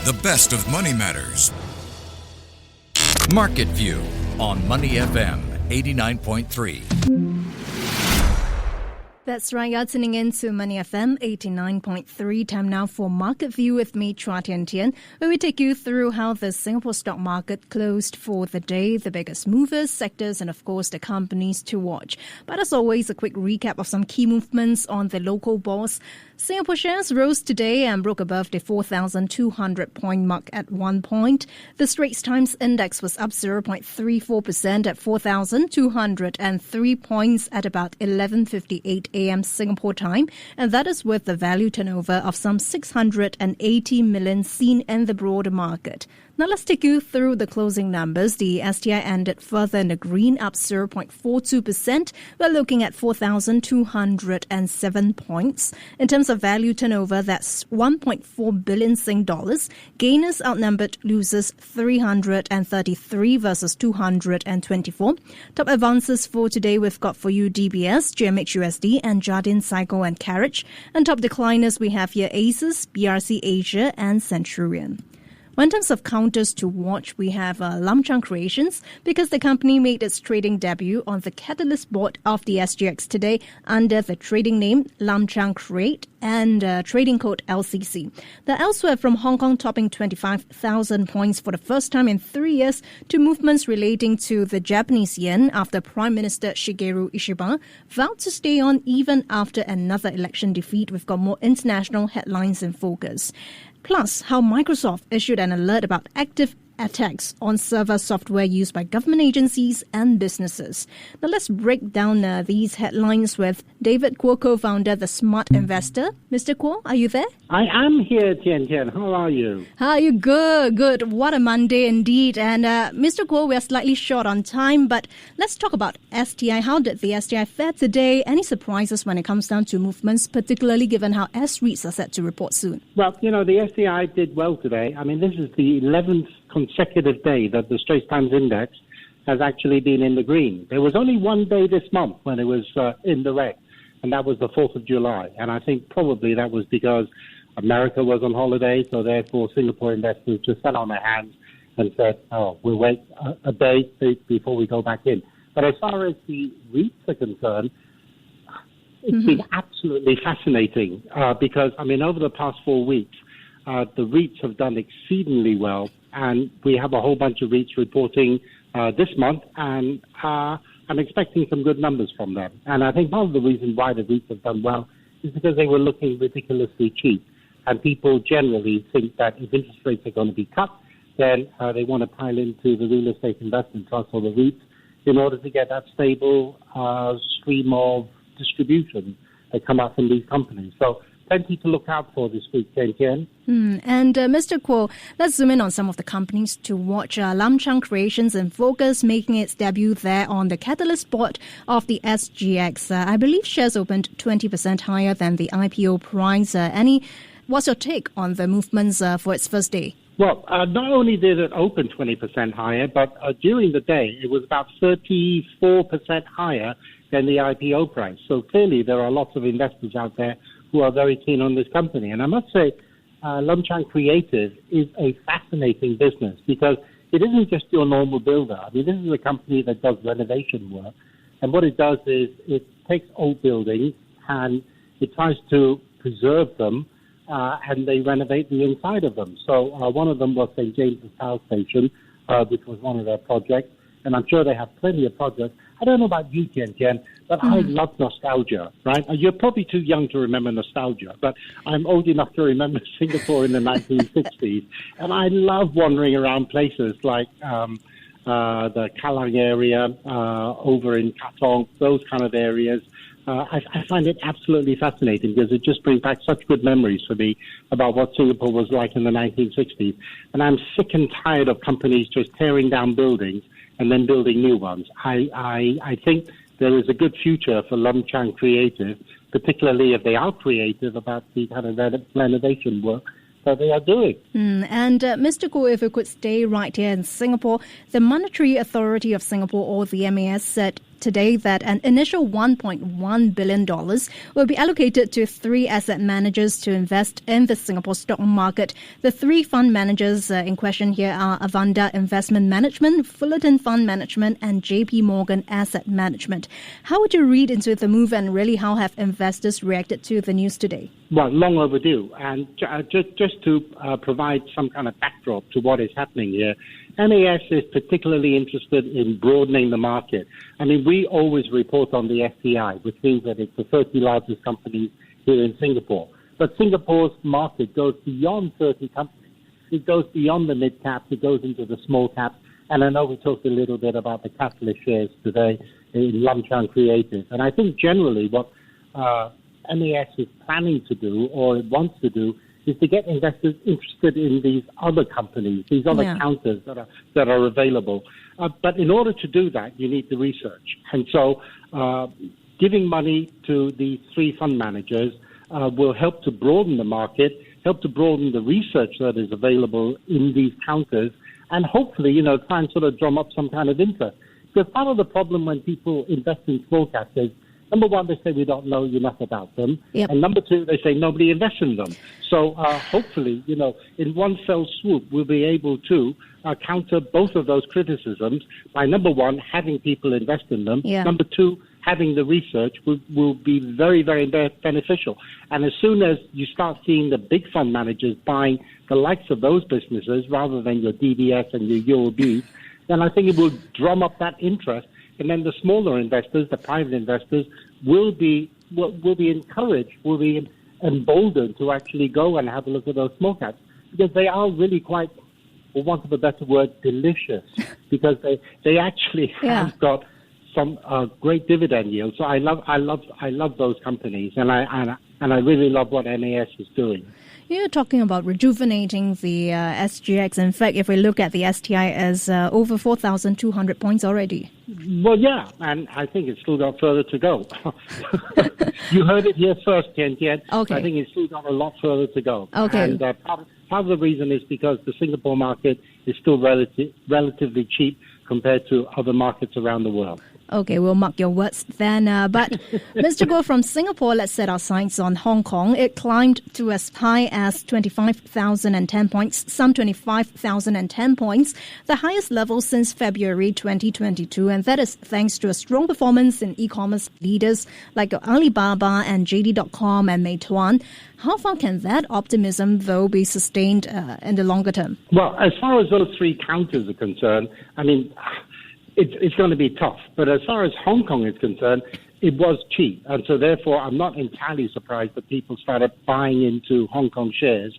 the best of Money Matters. Market View on Money FM 89.3. That's right, you're tuning in to Money FM 89.3. Time now for Market View with me, Chua Tian Tian, where we take you through how the Singapore stock market closed for the day, the biggest movers, sectors, and of course the companies to watch. But as always, a quick recap of some key movements on the local bourse. Singapore shares rose today and broke above the 4,200 point mark at one point. The Straits Times Index was up 0.34% at 4,203 points at about 11:58 a.m. Singapore time, and that is with the value turnover of some 680 million seen in the broader market. Now let's take you through the closing numbers. The STI ended further in the green, up 0.42%. We're looking at 4,207 points. In terms of value turnover, that's 1.4 billion Sing dollars. Gainers outnumbered losers 333 versus 224. Top advances for today, we've got for you DBS, GMHUSD, and Jardine Cycle and Carriage. And top decliners, we have here Asus, BRC Asia, and Centurion. Well, in terms of counters to watch, we have Lum Chang Creations, because the company made its trading debut on the Catalist board of the SGX today under the trading name Lum Chang Creat and trading code LCC. The elsewhere from Hong Kong topping 25,000 points for the first time in 3 years to movements relating to the Japanese yen after Prime Minister Shigeru Ishiba vowed to stay on even after another election defeat. We've got more international headlines in focus. Plus, how Microsoft issued an alert about active attacks on server software used by government agencies and businesses. Now let's break down these headlines with David Kuo, co-founder, The Smart Investor. Mr. Kuo, are you there? I am here, Tian Tian. How are you? How are you? Good. What a Monday indeed. And Mr. Kuo, we are slightly short on time, but let's talk about STI. How did the STI fare today? Any surprises when it comes down to movements, particularly given how S-REITs are set to report soon? Well, the STI did well today. I mean, this is the 11th consecutive day that the Straits Times Index has actually been in the green. There was only one day this month when it was in the red, and that was the 4th of July. And I think probably that was because America was on holiday, so therefore Singapore investors just sat on their hands and said, we'll wait a day before we go back in. But as far as the REITs are concerned, it's been absolutely fascinating because, over the past 4 weeks, the REITs have done exceedingly well, and we have a whole bunch of REITs reporting this month, and I'm expecting some good numbers from them. And I think part of the reason why the REITs have done well is because they were looking ridiculously cheap, and people generally think that if interest rates are going to be cut, then they want to pile into the real estate investment trust or the REITs in order to get that stable stream of distribution that come out from these companies. So plenty to look out for this week, Ken. And Mr. Kuo, let's zoom in on some of the companies to watch. Lum Chang Creations in focus, making its debut there on the Catalist board of the SGX. I believe shares opened 20% higher than the IPO price. What's your take on the movements for its first day? Well, not only did it open 20% higher, but during the day it was about 34% higher than the IPO price. So clearly there are lots of investors out there who are very keen on this company. And I must say, Lum Chang Creative is a fascinating business because it isn't just your normal builder. I mean, this is a company that does renovation work. And what it does is it takes old buildings and it tries to preserve them and they renovate the inside of them. So one of them was St. James's Power Station, which was one of their projects. And I'm sure they have plenty of projects. I don't know about you, Ken, but I love nostalgia, right? You're probably too young to remember nostalgia, but I'm old enough to remember Singapore in the 1960s. And I love wandering around places like the Kallang area, over in Katong, those kind of areas. I find it absolutely fascinating because it just brings back such good memories for me about what Singapore was like in the 1960s. And I'm sick and tired of companies just tearing down buildings and then building new ones. I think there is a good future for Lum Chang Creative, particularly if they are creative about the kind of renovation work that they are doing. And Mr. Kuo, if we could stay right here in Singapore, the Monetary Authority of Singapore, or the MAS, said today that an initial $1.1 billion will be allocated to 3 asset managers to invest in the Singapore stock market. The 3 fund managers in question here are Avanda Investment Management, Fullerton Fund Management, and JP Morgan Asset Management. How would you read into the move, and really how have investors reacted to the news today? Well, long overdue. And just to provide some kind of backdrop to what is happening here, MAS is particularly interested in broadening the market. I mean, we always report on the STI, which means that it's the 30 largest companies here in Singapore. But Singapore's market goes beyond 30 companies. It goes beyond the mid-caps. It goes into the small caps. And I know we talked a little bit about the Catalist shares today in Lum Chang Creat. And I think generally what MAS is planning to do, or it wants to do, is to get investors interested in these other companies, these other counters that are available. But in order to do that, you need the research. And so giving money to these 3 fund managers will help to broaden the market, help to broaden the research that is available in these counters, and hopefully, try and sort of drum up some kind of interest. Because part of the problem when people invest in small caps is, number one, they say we don't know enough about them. Yep. And number 2, they say nobody invests in them. So hopefully, in one fell swoop, we'll be able to counter both of those criticisms by, number 1, having people invest in them. Yeah. Number 2, having the research will be very, very beneficial. And as soon as you start seeing the big fund managers buying the likes of those businesses rather than your DBS and your UOBs, then I think it will drum up that interest. And then the smaller investors, the private investors, will be encouraged, will be emboldened to actually go and have a look at those small caps, because they are really quite, for want of a better word, delicious, because they actually have got some great dividend yield. So I love those companies, and I really love what MAS is doing. You're talking about rejuvenating the SGX. In fact, if we look at the STI as over 4,200 points already. Well, yeah, and I think it's still got further to go. You heard it here first, Tian Tian. Okay. I think it's still got a lot further to go. Okay. And part of the reason is because the Singapore market is still relatively cheap compared to other markets around the world. Okay, we'll mark your words then. But Mr. Goh, from Singapore, let's set our sights on Hong Kong. It climbed to as high as 25,010 points, some 25,010 points, the highest level since February 2022. And that is thanks to a strong performance in e-commerce leaders like Alibaba and JD.com and Meituan. How far can that optimism, though, be sustained in the longer term? Well, as far as those 3 counters are concerned, I mean, it's going to be tough. But as far as Hong Kong is concerned, it was cheap. And so therefore, I'm not entirely surprised that people started buying into Hong Kong shares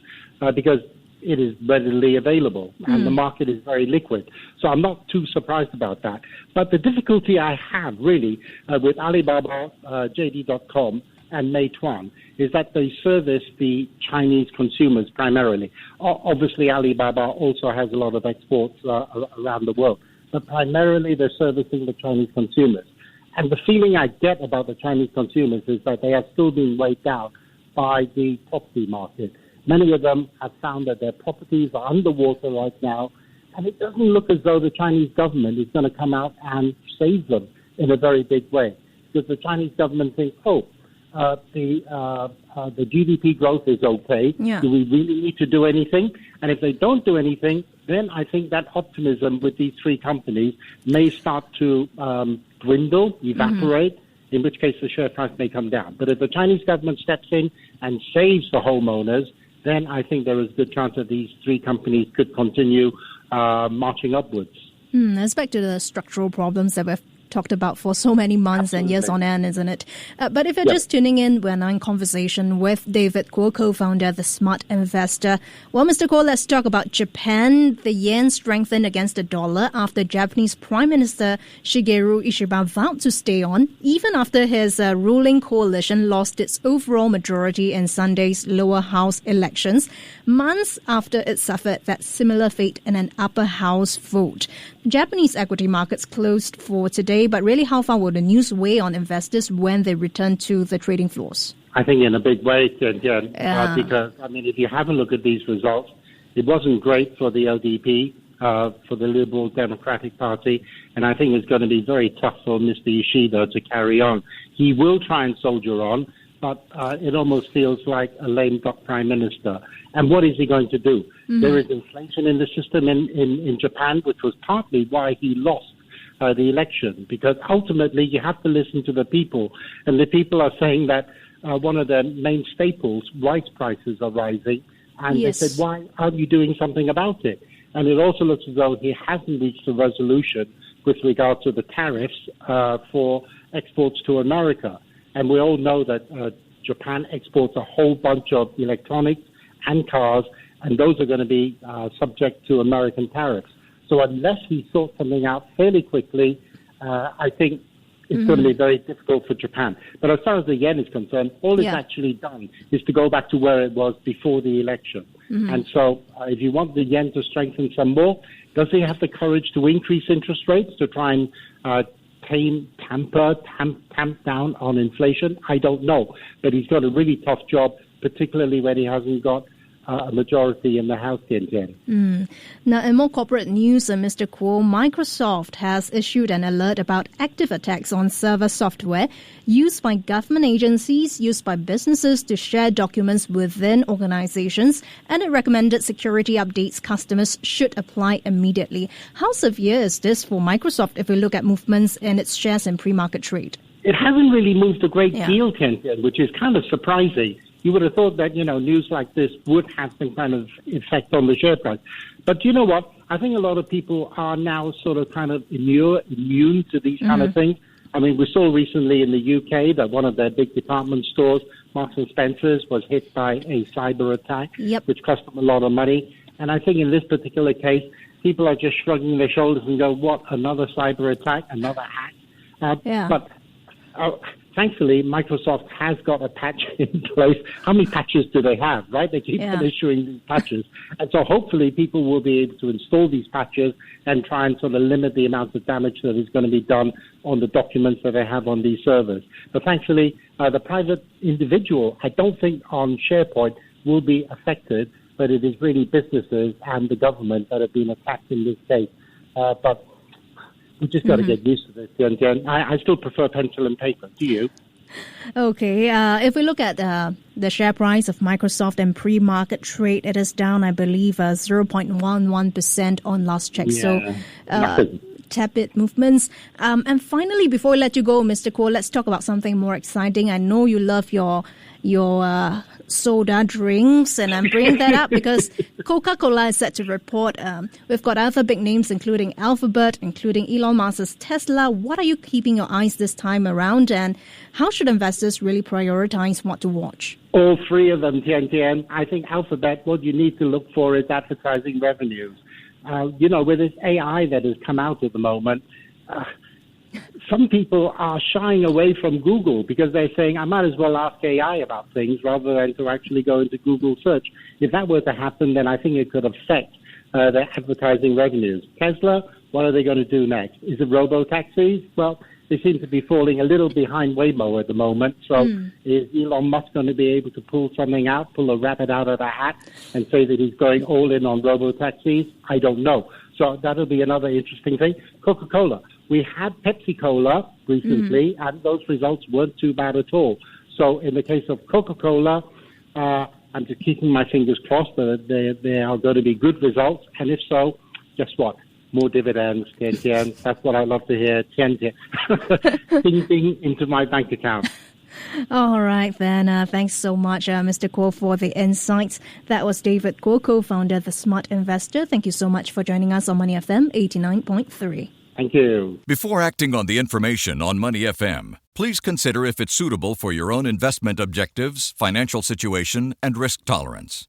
because it is readily available and the market is very liquid. So I'm not too surprised about that. But the difficulty I have really with Alibaba, JD.com, and Meituan is that they service the Chinese consumers primarily. Obviously, Alibaba also has a lot of exports around the world. But primarily they're servicing the Chinese consumers. And the feeling I get about the Chinese consumers is that they are still being weighed down by the property market. Many of them have found that their properties are underwater right now, and it doesn't look as though the Chinese government is going to come out and save them in a very big way. Because the Chinese government thinks, the GDP growth is okay. Yeah. Do we really need to do anything? And if they don't do anything, then I think that optimism with these 3 companies may start to dwindle, evaporate, in which case the share price may come down. But if the Chinese government steps in and saves the homeowners, then I think there is a good chance that these 3 companies could continue marching upwards. Let's back to the structural problems that we've talked about for so many months and years on end, isn't it? But if you're just tuning in, we're now in conversation with David Kuo, co-founder of The Smart Investor. Well, Mr. Kuo, let's talk about Japan. The yen strengthened against the dollar after Japanese Prime Minister Shigeru Ishiba vowed to stay on, even after his ruling coalition lost its overall majority in Sunday's lower house elections, months after it suffered that similar fate in an upper house vote. Japanese equity markets closed for today, but really how far will the news weigh on investors when they return to the trading floors? I think in a big way, because, I mean, if you have a look at these results, it wasn't great for the LDP. for the Liberal Democratic Party, and I think it's going to be very tough for Mr. Ishida to carry on. He will try and soldier on, but it almost feels like a lame duck prime minister. And what is he going to do? Mm-hmm. There is inflation in the system in Japan, which was partly why he lost the election, because ultimately you have to listen to the people, and the people are saying that one of their main staples, rice prices, are rising, and yes. They said, why aren't you doing something about it? And it also looks as though he hasn't reached a resolution with regard to the tariffs for exports to America. And we all know that Japan exports a whole bunch of electronics and cars, and those are going to be subject to American tariffs. So unless he sorts something out fairly quickly, I think it's going to be very difficult for Japan. But as far as the yen is concerned, all it's actually done is to go back to where it was before the election. Mm-hmm. And so if you want the yen to strengthen some more, does he have the courage to increase interest rates to try and tamp down on inflation? I don't know. But he's got a really tough job, particularly when he hasn't got a majority in the House, Tian. Now, in more corporate news, Mr. Kuo, Microsoft has issued an alert about active attacks on server software used by government agencies, used by businesses to share documents within organizations, and it recommended security updates customers should apply immediately. How severe is this for Microsoft if we look at movements in its shares in pre-market trade? It hasn't really moved a great deal, Tian, which is kind of surprising. You would have thought that, news like this would have some kind of effect on the share price. But you know what? I think a lot of people are now sort of kind of immune to these kind of things. I mean, we saw recently in the UK that one of their big department stores, Marks and Spencer's, was hit by a cyber attack, which cost them a lot of money. And I think in this particular case, people are just shrugging their shoulders and go, what, another cyber attack, another hack? But thankfully, Microsoft has got a patch in place. How many patches do they have, right? They keep on issuing these patches. And so hopefully people will be able to install these patches and try and sort of limit the amount of damage that is going to be done on the documents that they have on these servers. But thankfully, the private individual, I don't think on SharePoint will be affected, but it is really businesses and the government that have been attacked in this case. But we just got to get used to this. And I still prefer pencil and paper. Do you? Okay. If we look at the share price of Microsoft and pre-market trade, it is down, I believe, 0.11% on last check. So tepid movements. And finally, before we let you go, Mr. Kuo, let's talk about something more exciting. I know you love your soda drinks, and I'm bringing that up because Coca-Cola is set to report. We've got other big names, including Alphabet, including Elon Musk's Tesla. What are you keeping your eyes this time around, and how should investors really prioritize what to watch? All three of them, Tian. I think Alphabet, what you need to look for is advertising revenues. With this AI that has come out at the moment, some people are shying away from Google because they're saying, I might as well ask AI about things rather than to actually go into Google search. If that were to happen, then I think it could affect their advertising revenues. Tesla, what are they going to do next? Is it robo-taxis? Well, they seem to be falling a little behind Waymo at the moment. So is Elon Musk going to be able to pull a rabbit out of the hat and say that he's going all in on robo-taxis? I don't know. So that'll be another interesting thing. Coca-Cola. We had Pepsi-Cola recently, and those results weren't too bad at all. So in the case of Coca-Cola, I'm just keeping my fingers crossed that they are going to be good results. And if so, guess what? More dividends, Tian. That's what I love to hear. Tian. Ding, ding, into my bank account. All right, then. Thanks so much, Mr. Kuo, for the insights. That was David Kuo, co-founder of The Smart Investor. Thank you so much for joining us on Money FM 89.3. Thank you. Before acting on the information on Money FM, please consider if it's suitable for your own investment objectives, financial situation, and risk tolerance.